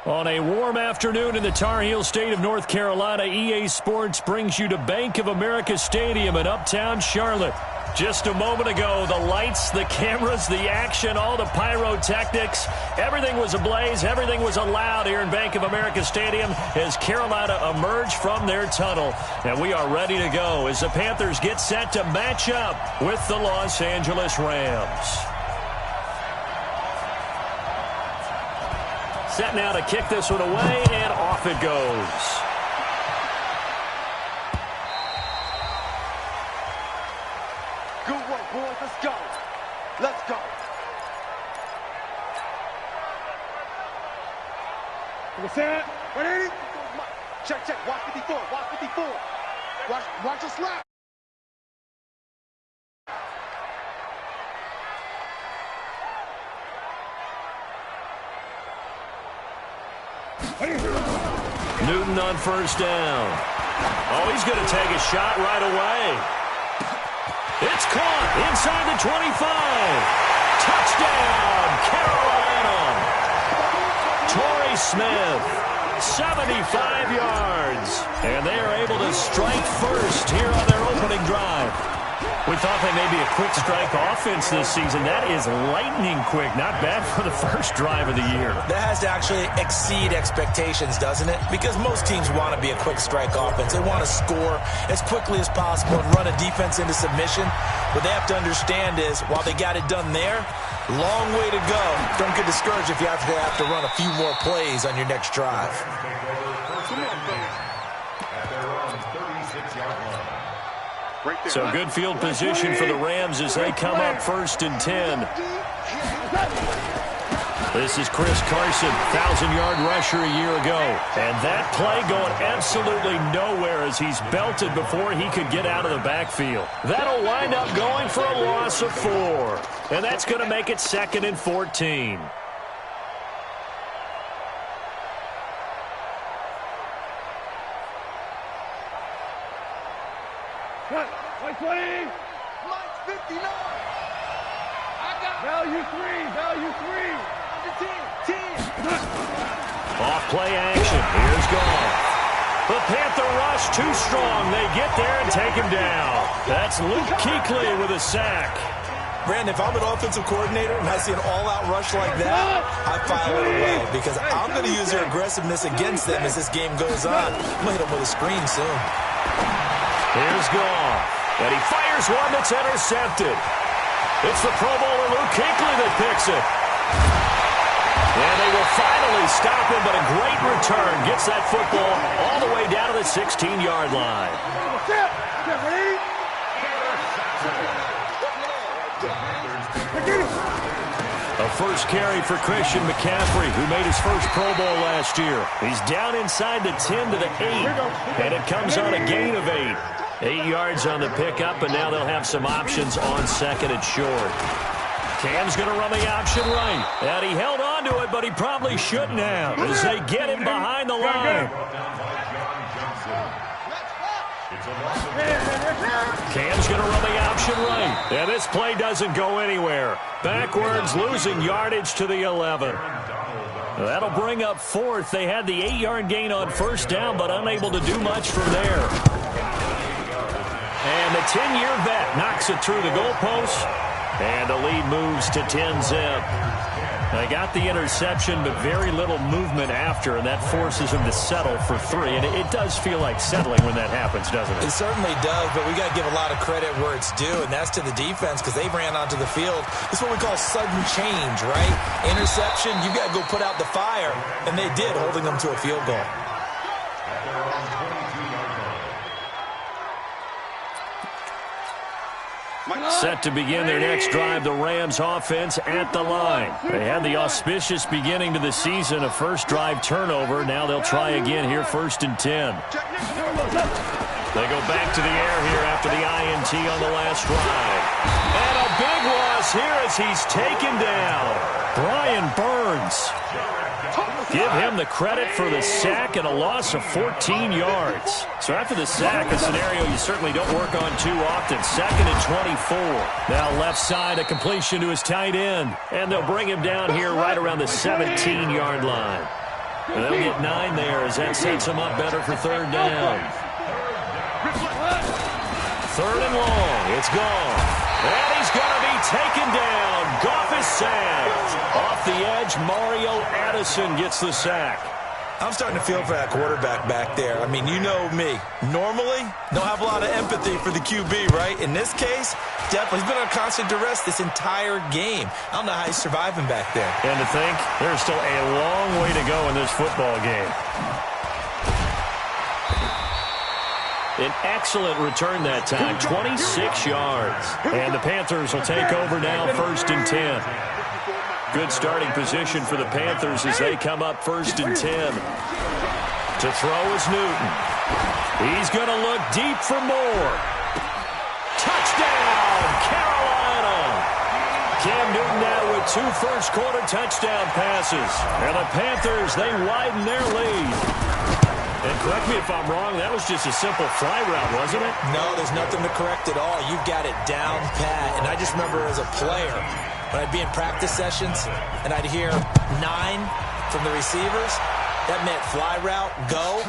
On a warm afternoon in the Tar Heel state of North Carolina, EA Sports brings you to Bank of America Stadium in uptown Charlotte. Just a moment ago, the lights, the cameras, the action, all the pyrotechnics, everything was ablaze, everything was allowed here in Bank of America Stadium as Carolina emerged from their tunnel. And we are ready to go as the Panthers get set to match up with the Los Angeles Rams. Set now to kick this one away, and off it goes. Good work, boys. Let's go. Let's go. Set. Ready? Check, check. Watch 54. Watch 54. Watch the slap. Newton on first down. Oh, he's going to take a shot right away. It's caught inside the 25. Touchdown, Carolina. Torrey Smith, 75 yards. And they are able to strike first here on their opening drive. We thought they may be a quick strike offense this season. That is lightning quick. Not bad for the first drive of the year. That has to actually exceed expectations, doesn't it? Because most teams want to be a quick strike offense. They want to score as quickly as possible and run a defense into submission. What they have to understand is, while they got it done there, long way to go. Don't get discouraged if you have to run a few more plays on your next drive. So good field position for the Rams as they come up 1st and 10. This is Chris Carson, 1,000-yard rusher a year ago. And that play going absolutely nowhere as he's belted before he could get out of the backfield. That'll wind up going for a loss of 4. And that's going to make it 2nd and 14. Cut. 20. Mike's 59. I got value 3. 10. Off play action. Here's Goff. The Panther rush too strong. They get there and take him down. That's Luke Kuechly with a sack. Brandon, if I'm an offensive coordinator and I see an all-out rush like that, I file it away because I'm going to use their aggressiveness against them as this game goes on. I'm going to hit them with a screen soon. Here's Goff, and he fires one that's intercepted. It's the Pro Bowler Luke Kuechly that picks it. And they will finally stop him, but a great return gets that football all the way down to the 16-yard line. A first carry for Christian McCaffrey, who made his first Pro Bowl last year. He's down inside the 10 to the 8, and it comes on a gain of 8. 8 yards on the pickup, and now they'll have some options on 2nd and short. Cam's going to run the option right. And he held on to it, but he probably shouldn't have as they get him behind the line. Cam's going to run the option right. And this play doesn't go anywhere. Backwards, losing yardage to the 11. That'll bring up 4th. They had the 8-yard gain on first down, but unable to do much from there. And the 10-year vet knocks it through the goalpost. And the lead moves to 10-zip. They got the interception, but very little movement after, and that forces them to settle for 3. And it does feel like settling when that happens, doesn't it? It certainly does, but we got to give a lot of credit where it's due, and that's to the defense because they ran onto the field. It's what we call sudden change, right? Interception, you got to go put out the fire, and they did, holding them to a field goal. Set to begin their next drive, the Rams offense at the line. They had the auspicious beginning to the season, a first drive turnover. Now they'll try again here, 1st and 10. They go back to the air here after the INT on the last drive. And a big loss here as he's taken down. Brian Burns. Give him the credit for the sack and a loss of 14 yards. So after the sack, a scenario you certainly don't work on too often. 2nd and 24. Now left side, a completion to his tight end. And they'll bring him down here right around the 17-yard line. They'll get 9 there as that sets them up better for third down. Third and long. It's gone. And he's going to be taken down. Goff is sacked. Off the edge, Mario Addison gets the sack. I'm starting to feel for that quarterback back there. I mean, you know me. Normally, don't have a lot of empathy for the QB, right? In this case, definitely he's been on constant duress this entire game. I don't know how he's surviving back there. And to think, there's still a long way to go in this football game. An excellent return that time, 26 yards. And the Panthers will take over now, 1st and 10. Good starting position for the Panthers as they come up 1st and 10. To throw is Newton. He's going to look deep for more. Touchdown, Carolina! Cam Newton now with 2 first-quarter touchdown passes. And the Panthers, they widen their lead. And correct me if I'm wrong, that was just a simple fly route, wasn't it? No, there's nothing to correct at all. You've got it down pat. And I just remember as a player, when I'd be in practice sessions and I'd hear 9 from the receivers, that meant fly route, go,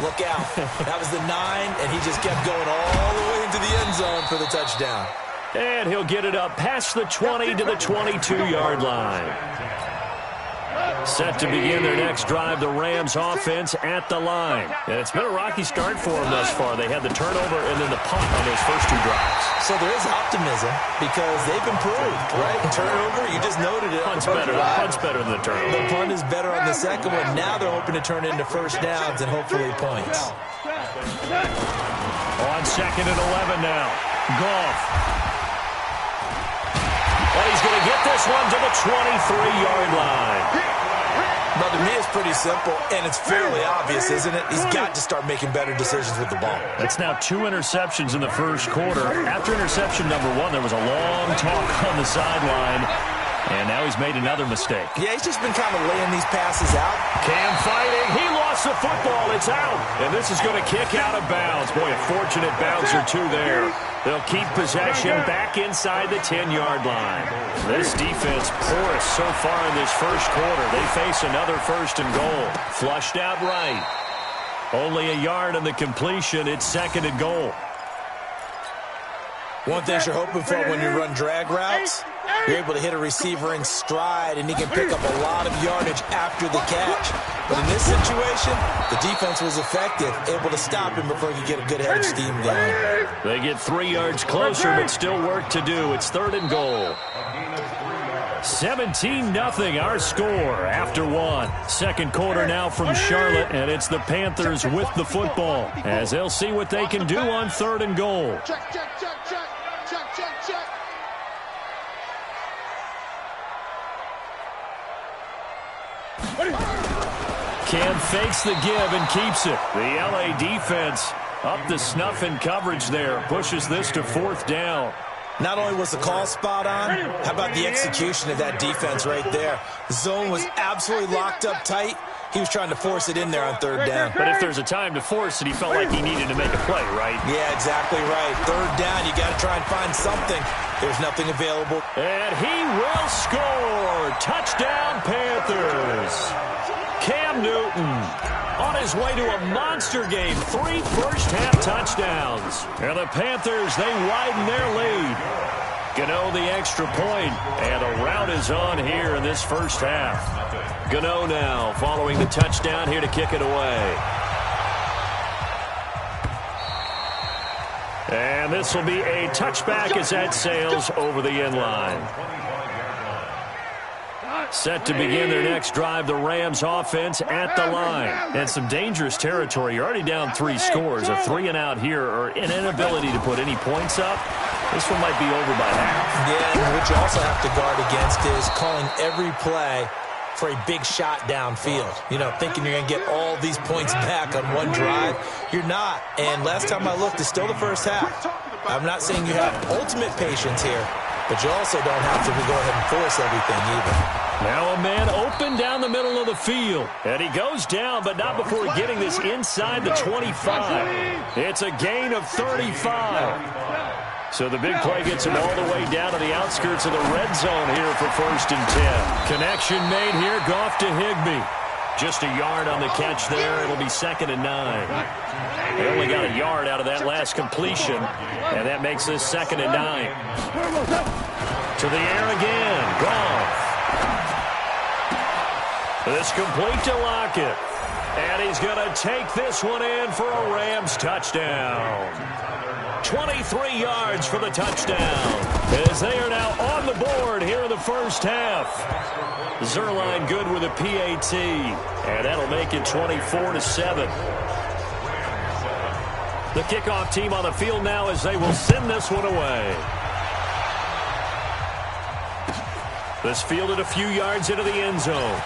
look out. That was the 9, and he just kept going all the way into the end zone for the touchdown. And he'll get it up past the 20 to the 22-yard line. Set to begin their next drive, the Rams offense at the line. And it's been a rocky start for them thus far. They had the turnover and then the punt on those first 2 drives. So there is optimism because they've improved, right? Turnover, you just noted it. Punt's better than the turnover. The punt is better on the second one. Now they're hoping to turn it into first downs and hopefully points. On 2nd and 11 now. Goff. And he's going to get this one to the 23-yard line. Now, to me, it's pretty simple, and it's fairly obvious, isn't it? He's got to start making better decisions with the ball. That's now 2 interceptions in the first quarter. After interception number 1, there was a long talk on the sideline, and now he's made another mistake. Yeah, he's just been kind of laying these passes out. Cam fighting. He lost the football. It's out, and this is going to kick out of bounds. Boy, a fortunate bounce or 2 there. They'll keep possession back inside the 10-yard line. This defense porous so far in this first quarter. They face another 1st and goal. Flushed out right. Only a yard on the completion. It's 2nd and goal. One thing you're hoping for when you run drag routes, you're able to hit a receiver in stride, and he can pick up a lot of yardage after the catch. But in this situation, the defense was effective, able to stop him before he could get a good head of steam going. They get 3 yards closer, but still work to do. It's 3rd and goal. 17-0 our score after 1. Second quarter now from Charlotte, and it's the Panthers with the football as they'll see what they can do on 3rd and goal. Check, check, check, check, check, check, check. Cam fakes the give and keeps it. The LA defense up to snuff in coverage there. Pushes this to 4th down. Not only was the call spot on, how about the execution of that defense right there? The zone was absolutely locked up tight. He was trying to force it in there on 3rd down. But if there's a time to force it, he felt like he needed to make a play, right? Yeah, exactly right. 3rd down, you got to try and find something. There's nothing available. And he will score. Touchdown, Panthers. Cam Newton on his way to a monster game. 3 first-half touchdowns. And the Panthers, they widen their lead. Gano the extra point, and a rout is on here in this first half. Gano now following the touchdown here to kick it away. And this will be a touchback as that sails over the end line. Set to begin their next drive, the Rams offense at the line. And some dangerous territory. You're already down 3 scores. A 3-and-out here or an inability to put any points up. This one might be over by half. Yeah, and what you also have to guard against is calling every play for a big shot downfield. You know, thinking you're going to get all these points back on one drive. You're not. And last time I looked, it's still the first half. I'm not saying you have ultimate patience here, but you also don't have to go ahead and force everything either. Now a man open down the middle of the field. And he goes down, but not before getting this inside the 25. It's a gain of 35. So the big play gets him all the way down to the outskirts of the red zone here for 1st and 10. Connection made here, Goff to Higbee. Just a yard on the catch there. It'll be 2nd and 9. They only got a yard out of that last completion, and that makes this 2nd and 9. To the air again. Goff. This complete to Lockett. And he's going to take this one in for a Rams touchdown. 23 yards for the touchdown, as they are now on the board here in the first half. Zerline good with a PAT, and that'll make it 24-7. The kickoff team on the field now as they will send this one away. This fielded a few yards into the end zone.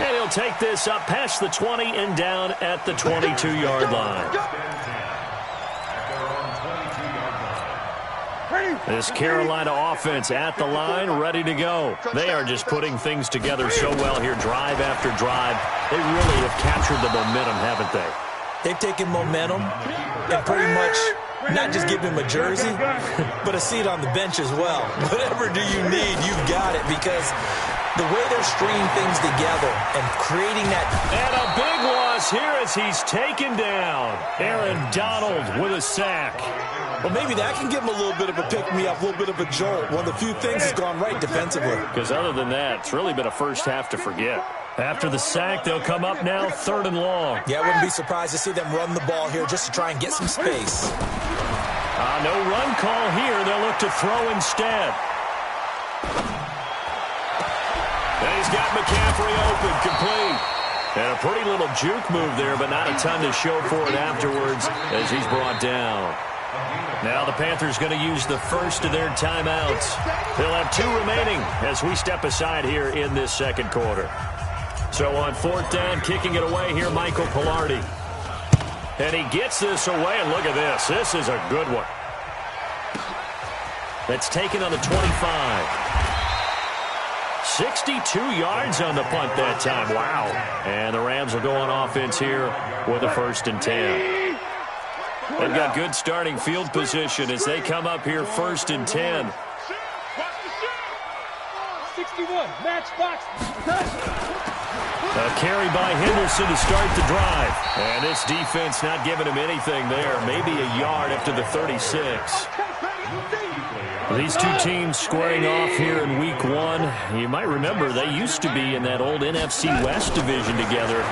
And he'll take this up past the 20 and down at the 22-yard line. This Carolina offense at the line, ready to go. They are just putting things together so well here, drive after drive. They really have captured the momentum, haven't they? They've taken momentum and pretty much not just give him a jersey, but a seat on the bench as well. Whatever do you need, you've got it, because the way they're stringing things together and creating that. And a big loss here as he's taken down. Aaron Donald with a sack. Well, maybe that can give him a little bit of a pick-me-up, a little bit of a jolt. One of the few things that's gone right defensively. Because other than that, it's really been a first half to forget. After the sack, they'll come up now 3rd and long. Yeah, I wouldn't be surprised to see them run the ball here just to try and get some space. No run call here. They'll look to throw instead. And he's got McCaffrey open, complete. And a pretty little juke move there, but not a ton to show for it afterwards as he's brought down. Now the Panthers going to use the first of their timeouts. They'll have 2 remaining as we step aside here in this second quarter. So on 4th down, kicking it away here, Michael Pilardi. And he gets this away, and look at this. This is a good one. That's taken on the 25. 62 yards on the punt that time. Wow. And the Rams will go on offense here with a 1st and 10. They've got good starting field position as they come up here 1st and 10. 61, match box. A carry by Henderson to start the drive. And this defense not giving him anything there. Maybe a yard after the 36. These two teams squaring off here in week 1. You might remember they used to be in that old NFC West division together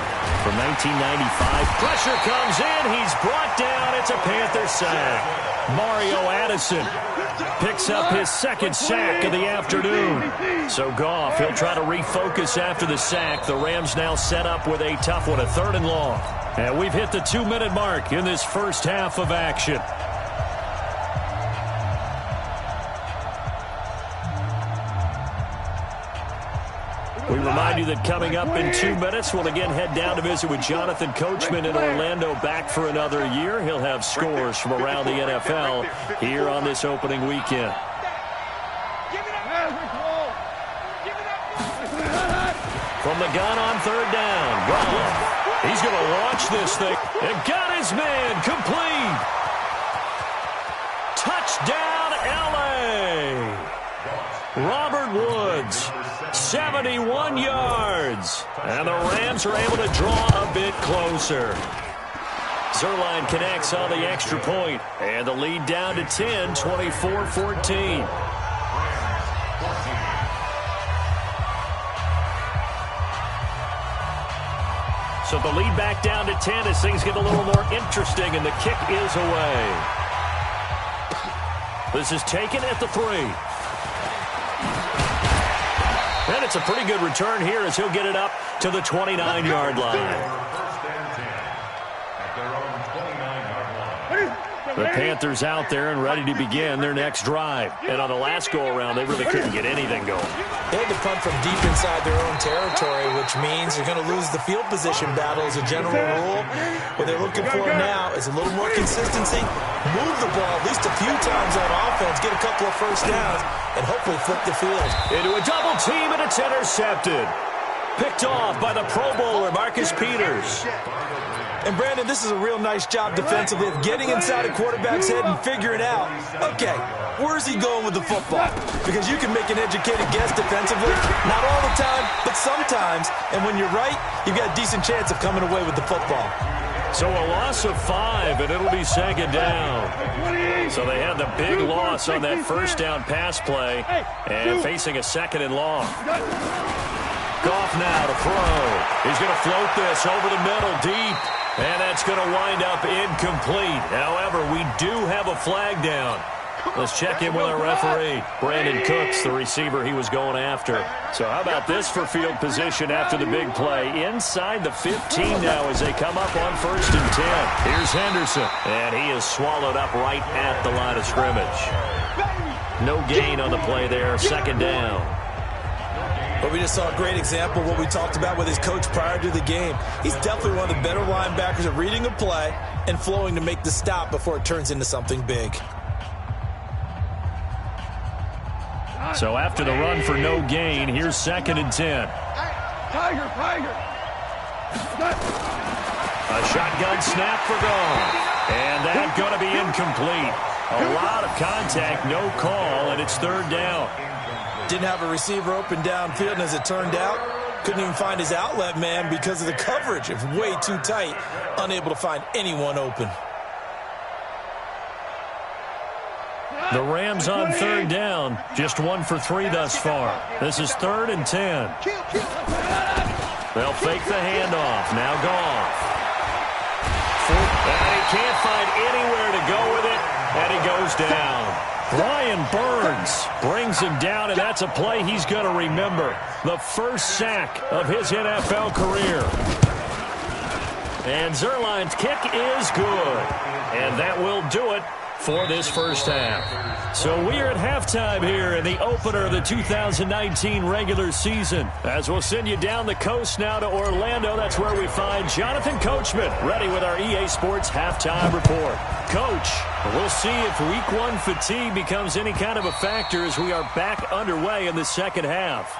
from 1995. Pressure comes in. He's brought down. It's a Panther sack. Mario Addison picks up his 2nd sack of the afternoon. So Goff, he'll try to refocus after the sack. The Rams now set up with a tough one, a 3rd and long. And we've hit the 2-minute mark in this first half of action. We remind you that coming up in 2 minutes, we'll again head down to visit with Jonathan Coachman in Orlando, back for another year. He'll have scores from around the NFL here on this opening weekend. From the gun on 3rd down, Goff. He's going to launch this thing. And got his man complete. Touchdown, L.A. Robert Woods. 71 yards. And the Rams are able to draw a bit closer. Zerline connects on the extra point. And the lead down to 10, 24-14. So the lead back down to 10 as things get a little more interesting, and the kick is away. This is taken at the 3. And it's a pretty good return here as he'll get it up to the 29-yard line. The Panthers out there and ready to begin their next drive. And on the last go-around, they really couldn't get anything going. They had to punt from deep inside their own territory, which means they're going to lose the field position battle as a general rule. What they're looking for now is a little more consistency, move the ball at least a few times on offense, get a couple of first downs, and hopefully flip the field. Into a double team, and it's intercepted. Picked off by the Pro Bowler, Marcus Peters. And, Brandon, this is a real nice job defensively of getting inside a quarterback's head and figuring out, okay, where's he going with the football? Because you can make an educated guess defensively, not all the time, but sometimes. And when you're right, you've got a decent chance of coming away with the football. So a loss of 5, and it'll be second down. So they had the big loss on that first down pass play, and facing a second and long. Goff now to throw. He's going to float this over the middle deep, and that's going to wind up incomplete. However, we do have a flag down. Let's check in with our referee. Brandon Cooks, the receiver he was going after. So how about this for field position after the big play? Inside the 15 now as they come up on 1st and 10. Here's Henderson, and he is swallowed up right at the line of scrimmage. No gain on the play there, second down. But we just saw a great example of what we talked about with his coach prior to the game. He's definitely one of the better linebackers at reading a play and flowing to make the stop before it turns into something big. So after the run for no gain, here's 2nd and 10. Tiger. A shotgun snap for Goff. And that's going to be incomplete. A lot of contact, no call, and it's 3rd down. Didn't have a receiver open downfield, and as it turned out, couldn't even find his outlet man because of the coverage. It's way too tight, unable to find anyone open. The Rams on 3rd down, just 1 for 3 thus far. This is 3rd and 10. They'll fake the handoff. Now Goff. And he can't find anywhere to go with it, and he goes down. Brian Burns brings him down, and that's a play he's going to remember. The first sack of his NFL career. And Zuerlein's kick is good. And that will do it for this first half. So we are at halftime here in the opener of the 2019 regular season. As we'll send you down the coast now to Orlando, that's where we find Jonathan Coachman, ready with our EA Sports halftime report. Coach, we'll see if week 1 fatigue becomes any kind of a factor as we are back underway in the second half.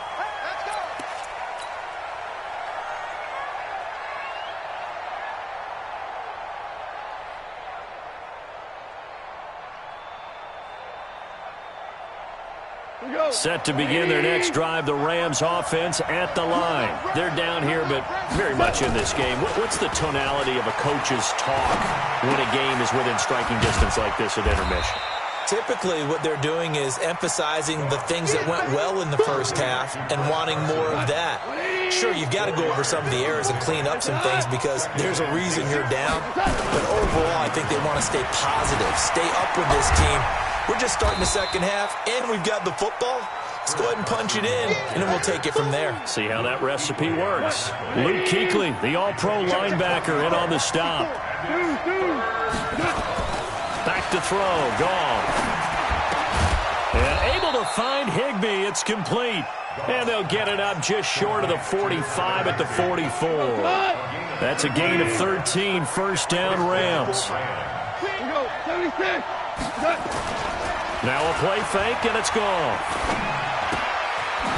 Set to begin their next drive, the Rams offense at the line. They're down here, but very much in this game. What's the tonality of a coach's talk when a game is within striking distance like this at intermission? Typically, what they're doing is emphasizing the things that went well in the first half and wanting more of that. Sure, you've got to go over some of the errors and clean up some things because there's a reason you're down. But overall, I think they want to stay positive, stay up with this team. We're just starting the second half, and we've got the football. Let's go ahead and punch it in, and then we'll take it from there. See how that recipe works. Luke Kuechly, the all-pro linebacker, in on the stop. Back to throw, Goff. And able to find Higbee. It's complete. And they'll get it up just short of the 45 at the 44. That's a gain of 13, first down Rams. Now a play fake, and it's gone.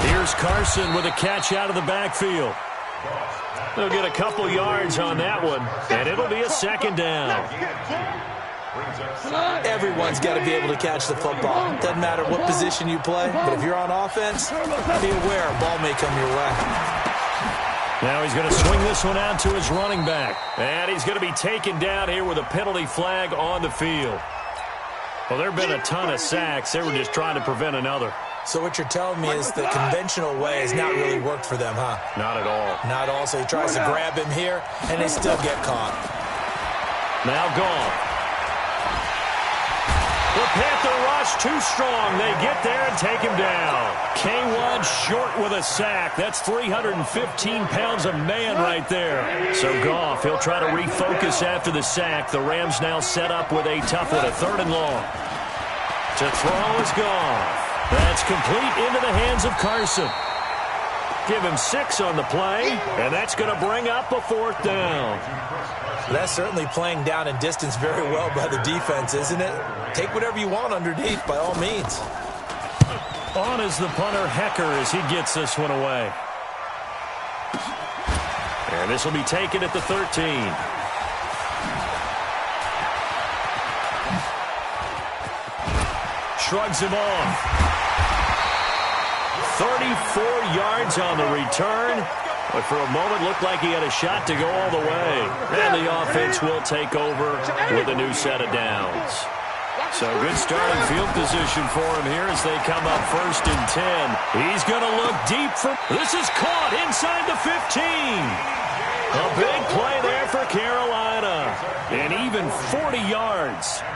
Here's Carson with a catch out of the backfield. They'll get a couple yards on that one, and it'll be a second down. Everyone's got to be able to catch the football. Doesn't matter what position you play, but if you're on offense, be aware a ball may come your way. Now he's going to swing this one out to his running back. And he's going to be taken down here with a penalty flag on the field. Well, there have been a ton of sacks. They were just trying to prevent another. So what you're telling me is the conventional way has not really worked for them, huh? Not at all. Not at all. So he tries to grab him here, and they still get caught. Now gone. The Panther rush too strong. They get there and take him down. K1 short with a sack. That's 315 pounds of man right there. So Goff, he'll try to refocus after the sack. The Rams now set up with a tough one, a 3rd and long. To throw is Goff. That's complete into the hands of Carson. Give him 6 on the play, and that's going to bring up a 4th down. That's certainly playing down in distance very well by the defense, isn't it? Take whatever you want underneath, by all means. On is the punter, Hecker, as he gets this one away. And this will be taken at the 13. shrugs him off. 34 yards on the return. But for a moment, looked like he had a shot to go all the way. And the offense will take over with a new set of downs. So good starting field position for him here as they come up 1st and 10. He's going to look deep for... This is caught inside the 15. A big play there for Carolina. And even 40 yards.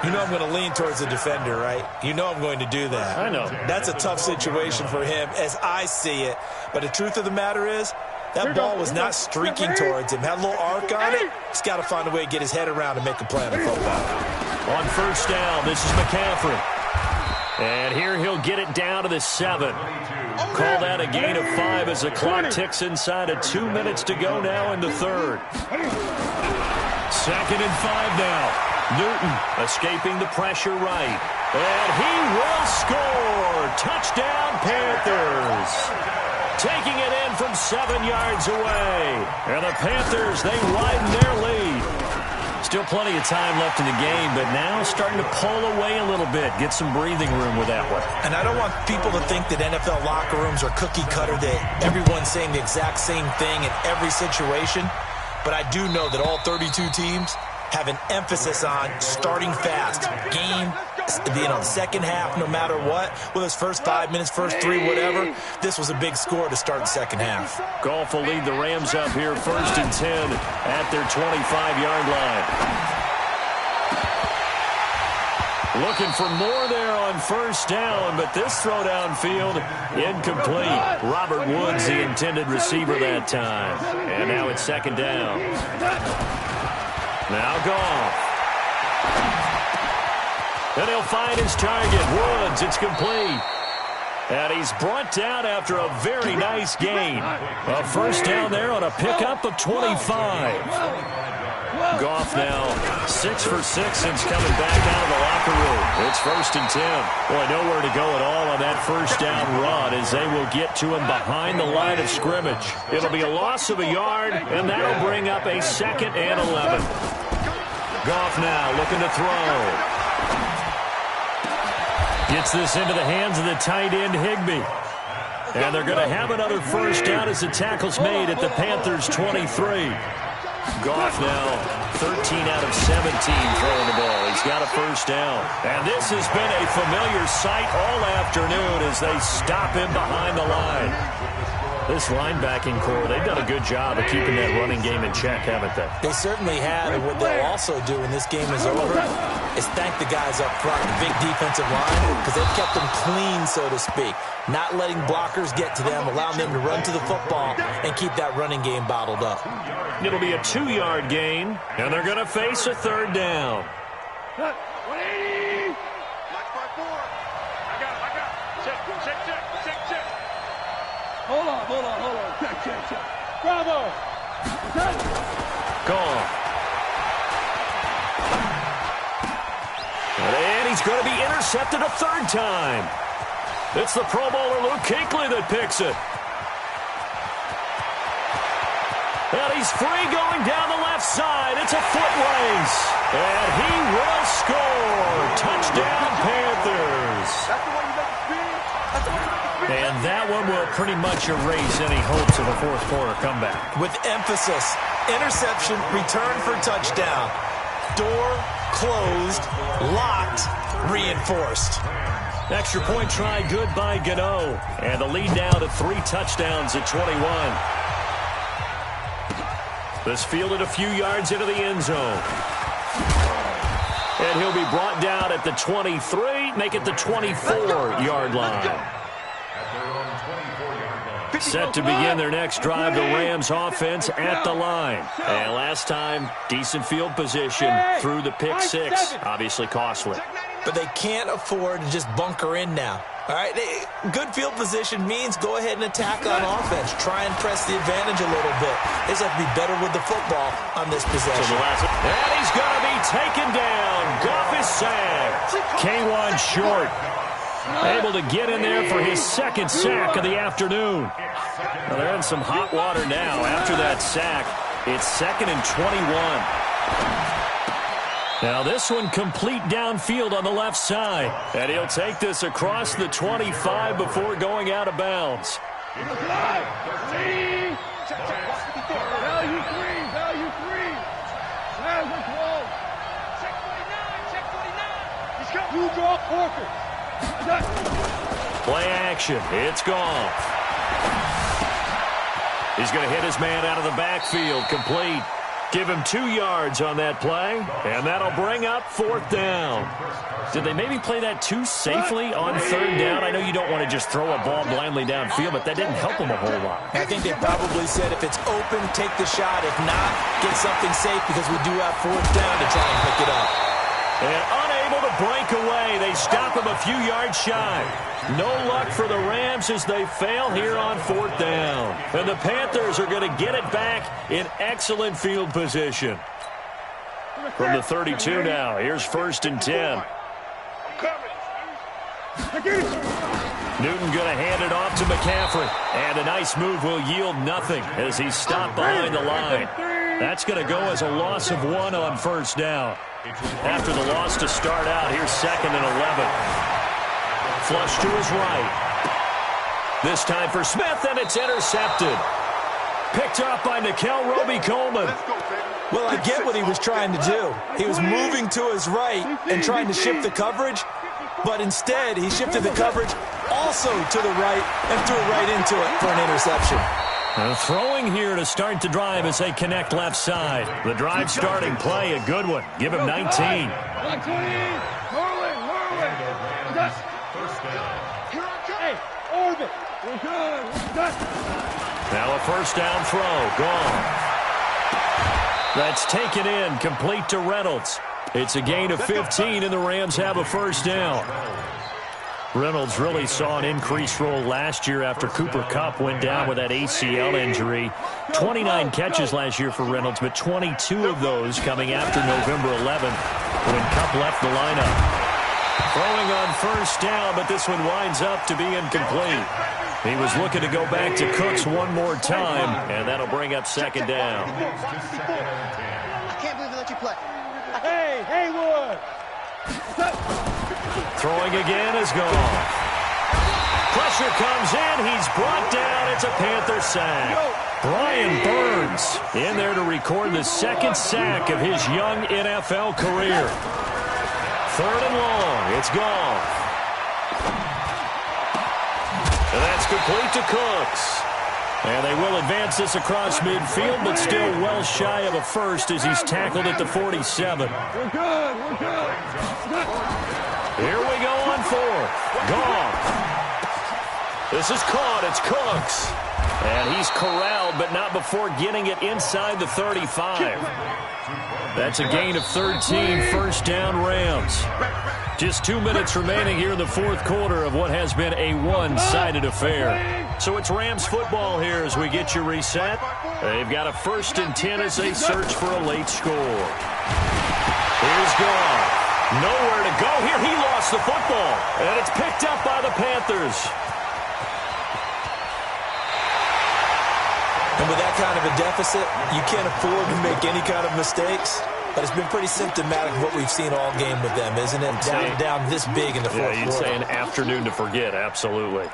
You know I'm going to lean towards the defender, right? You know I'm going to do that. I know. That's a tough situation for him as I see it. But the truth of the matter is, that ball was not streaking towards him. Had a little arc on it. He's got to find a way to get his head around and make a play on the football. On 1st down, this is McCaffrey. And here he'll get it down to the 7. Call that a gain of 5 as the clock ticks inside of 2 minutes to go now in the 3rd. 2nd and 5 now. Newton escaping the pressure right. And he will score. Touchdown, Panthers. Taking it in from 7 yards away. And the Panthers, they widen their lead. Still plenty of time left in the game, but now starting to pull away a little bit. Get some breathing room with that one. And I don't want people to think that NFL locker rooms are cookie cutter, that everyone's saying the exact same thing in every situation. But I do know that all 32 teams have an emphasis on starting fast. Game, the second half, no matter what, whether it's first 5 minutes, first 3, whatever, this was a big score to start the second half. Goff will lead the Rams up here 1st and 10 at their 25-yard line. Looking for more there on 1st down, but this throw downfield incomplete. Robert Woods, the intended receiver that time. And now it's 2nd down. Now Goff. And he'll find his target. Woods, it's complete. And he's brought down after a very nice gain. A 1st down there on a pickup of 25. Goff now 6 for 6 since coming back out of the locker room. It's 1st and 10. Boy, nowhere to go at all on that 1st down run as they will get to him behind the line of scrimmage. It'll be a loss of a yard, and that'll bring up a 2nd and 11. Goff now looking to throw. Gets this into the hands of the tight end, Higbee. And they're going to have another 1st down as the tackle's made at the Panthers' 23. Goff now 13 out of 17 throwing the ball. He's got a 1st down. And this has been a familiar sight all afternoon as they stop him behind the line. This linebacking core, they've done a good job of keeping that running game in check, haven't they? They certainly have, and what they'll also do when this game is over is thank the guys up front, the big defensive line, because they've kept them clean, so to speak. Not letting blockers get to them, allowing them to run to the football and keep that running game bottled up. It'll be a 2-yard gain, and they're going to face a 3rd down. 180. I got it. Check. Hold on. Check. Bravo. Gone. And he's going to be intercepted a 3rd time. It's the Pro Bowler Luke Kuechly that picks it. And he's free going down the left side. It's a foot race. And he will score. Touchdown, Panthers. And that one will pretty much erase any hopes of a 4th quarter comeback. With emphasis, interception, return for touchdown. Door closed, locked, reinforced. Extra point try good by Gano. And the lead now to 3 touchdowns at 21. This fielded a few yards into the end zone. And he'll be brought down at the 23, make it the 24-yard line. Set to begin their next drive, the Rams offense at the line. And last time, decent field position through the pick 6. Obviously costly. But they can't afford to just bunker in now. All right, good field position means go ahead and attack on offense. Try and press the advantage a little bit. They just have to be better with the football on this possession. And he's going to be taken down. Goff is sacked. K1 short. Able to get in there for his 2nd sack of the afternoon. Well, they're in some hot water now. After that sack, it's 2nd and 21. Now this one complete downfield on the left side. And he'll take this across the 25 before going out of bounds. Value three. Check 49. You draw Porker. Play action. It's Goff. He's going to hit his man out of the backfield. Complete. Give him 2 yards on that play, and that'll bring up 4th down. Did they maybe play that too safely on 3rd down? I know you don't want to just throw a ball blindly downfield, but that didn't help them a whole lot. I think they probably said if it's open, take the shot. If not, get something safe because we do have 4th down to try and pick it up. And unable to break away, they stop him a few yards shy. No luck for the Rams as they fail here on 4th down. And the Panthers are going to get it back in excellent field position. From the 32 now, here's 1st and 10. Newton going to hand it off to McCaffrey. And a nice move will yield nothing as he's stopped behind the line. That's going to go as a loss of 1 on 1st down. After the loss to start out, here's 2nd and 11. Flush to his right. This time for Smith, and it's intercepted. Picked up by Nikel Roby-Coleman. Well, I get what he was trying to do. He was moving to his right and trying to shift the coverage, but instead he shifted the coverage also to the right and threw right into it for an interception. Throwing here to start the drive as they connect left side. The drive starting play, a good one. Give him 19. Now a 1st down throw. Gone. That's taken in, complete to Reynolds. It's a gain of 15, and the Rams have a 1st down. Reynolds really saw an increased role last year after Cooper Kupp went down with that ACL injury. 29 catches last year for Reynolds, but 22 of those coming after November 11th when Kupp left the lineup. Throwing on 1st down, but this one winds up to be incomplete. He was looking to go back to Cooks one more time, and that'll bring up 2nd down. I can't believe they let you play. Hey, Haywood! Throwing again is gone. Pressure comes in. He's brought down. It's a Panther sack. Brian Burns in there to record the 2nd sack of his young NFL career. 3rd and long. It's gone. And that's complete to Cooks. And they will advance this across midfield, but still well shy of a first as he's tackled at the 47. We're good. Here we go on 4th. Gone. This is caught. It's Cooks. And he's corralled, but not before getting it inside the 35. That's a gain of 13, 1st down Rams. Just 2 minutes remaining here in the 4th quarter of what has been a one-sided affair. So it's Rams football here as we get you reset. They've got a 1st and 10 as they search for a late score. Here's Goff. Nowhere to go here. He lost the football. And it's picked up by the Panthers. And with that kind of a deficit, you can't afford to make any kind of mistakes. But it's been pretty symptomatic of what we've seen all game with them, isn't it? Down this big in the 4th quarter. You'd say an afternoon to forget, absolutely.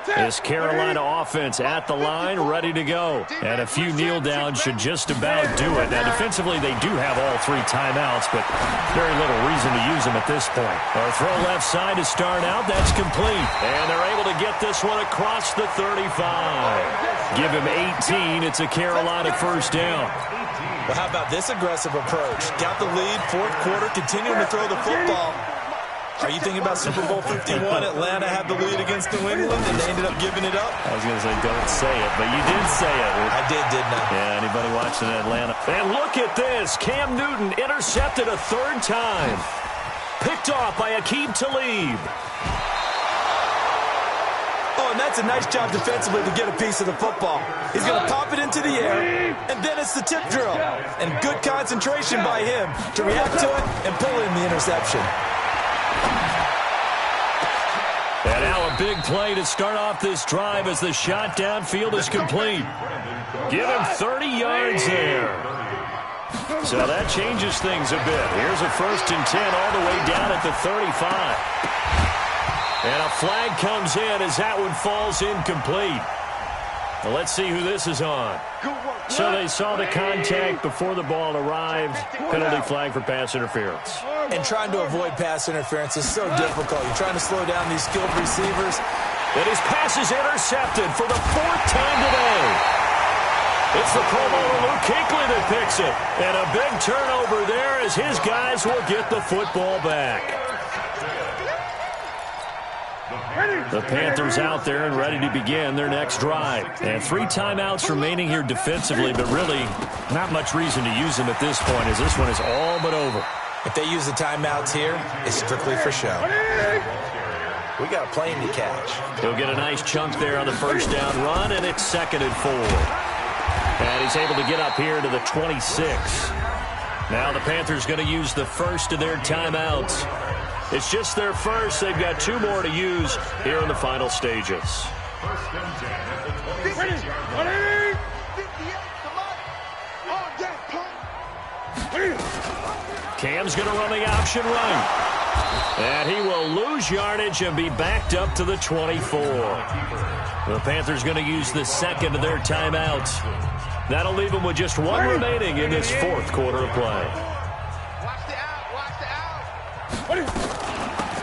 This Carolina offense at the line, ready to go. And a few kneel downs should just about do it. Now, defensively, they do have all 3 timeouts, but very little reason to use them at this point. A throw left side to start out. That's complete. And they're able to get this one across the 35. Give him 18. It's a Carolina 1st down. Well, how about this aggressive approach? Got the lead, 4th quarter, continuing to throw the football. Are you thinking about Super Bowl 51? Atlanta had the lead against New England, and they ended up giving it up? I was going to say, don't say it, but you did say it. I did, didn't I? Yeah, anybody watching Atlanta? And look at this. Cam Newton intercepted a 3rd time. Picked off by Aqib Talib. Oh, and that's a nice job defensively to get a piece of the football. He's going to pop it into the air, and then it's the tip drill. And good concentration by him to react to it and pull in the interception. And now a big play to start off this drive as the shot downfield is complete. Give him 30 yards there. So that changes things a bit. Here's a 1st and 10 all the way down at the 35. And a flag comes in as that one falls incomplete. Well, let's see who this is on. So they saw the contact before the ball arrived. Penalty flag for pass interference. And trying to avoid pass interference is so difficult. You're trying to slow down these skilled receivers. And his pass is intercepted for the 4th time today. It's the Pro Bowler Luke Kuechly that picks it. And a big turnover there as his guys will get the football back. The Panthers out there and ready to begin their next drive. And 3 timeouts remaining here defensively, but really not much reason to use them at this point as this one is all but over. If they use the timeouts here, it's strictly for show. We got a plane to catch. He'll get a nice chunk there on the 1st down run, and it's 2nd and 4. And he's able to get up here to the 26. Now the Panthers going to use the first of their timeouts. It's just their first. They've got 2 more to use here in the final stages. Cam's going to run the option right. And he will lose yardage and be backed up to the 24. The Panthers going to use the 2nd of their timeouts. That'll leave them with just 1 remaining in this 4th quarter of play.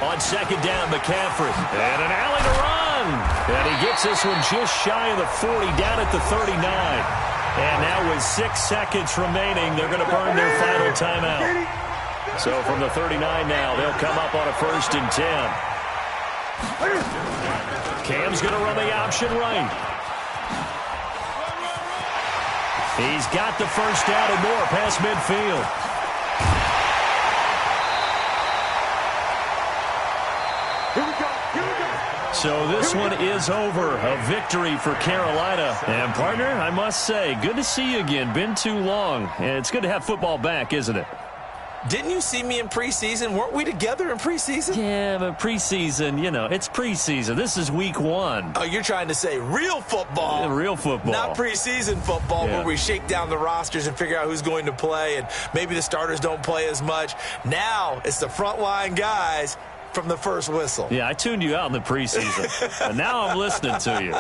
On 2nd down, McCaffrey. And an alley to run. And he gets this one just shy of the 40, down at the 39. And now with 6 seconds remaining, they're going to burn their final timeout. So from the 39 now, they'll come up on a 1st and 10. Cam's going to run the option right. He's got the 1st down and more past midfield. So this one is over. A victory for Carolina. And, partner, I must say, good to see you again. Been too long. And it's good to have football back, isn't it? Didn't you see me in preseason? Weren't we together in preseason? Yeah, but preseason, you know, it's preseason. This is week 1. Oh, you're trying to say real football. Yeah, real football. Not preseason football where we shake down the rosters and figure out who's going to play, and maybe the starters don't play as much. Now it's the frontline guys from the first whistle. Yeah, I tuned you out in the preseason. And now I'm listening to you.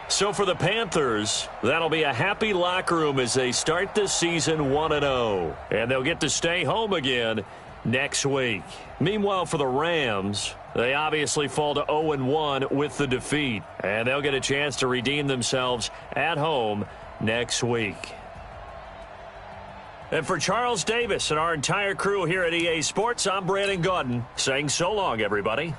So for the Panthers, that'll be a happy locker room as they start this season 1-0. And they'll get to stay home again next week. Meanwhile, for the Rams, they obviously fall to 0-1 with the defeat. And they'll get a chance to redeem themselves at home next week. And for Charles Davis and our entire crew here at EA Sports, I'm Brandon Gaudin saying so long, everybody.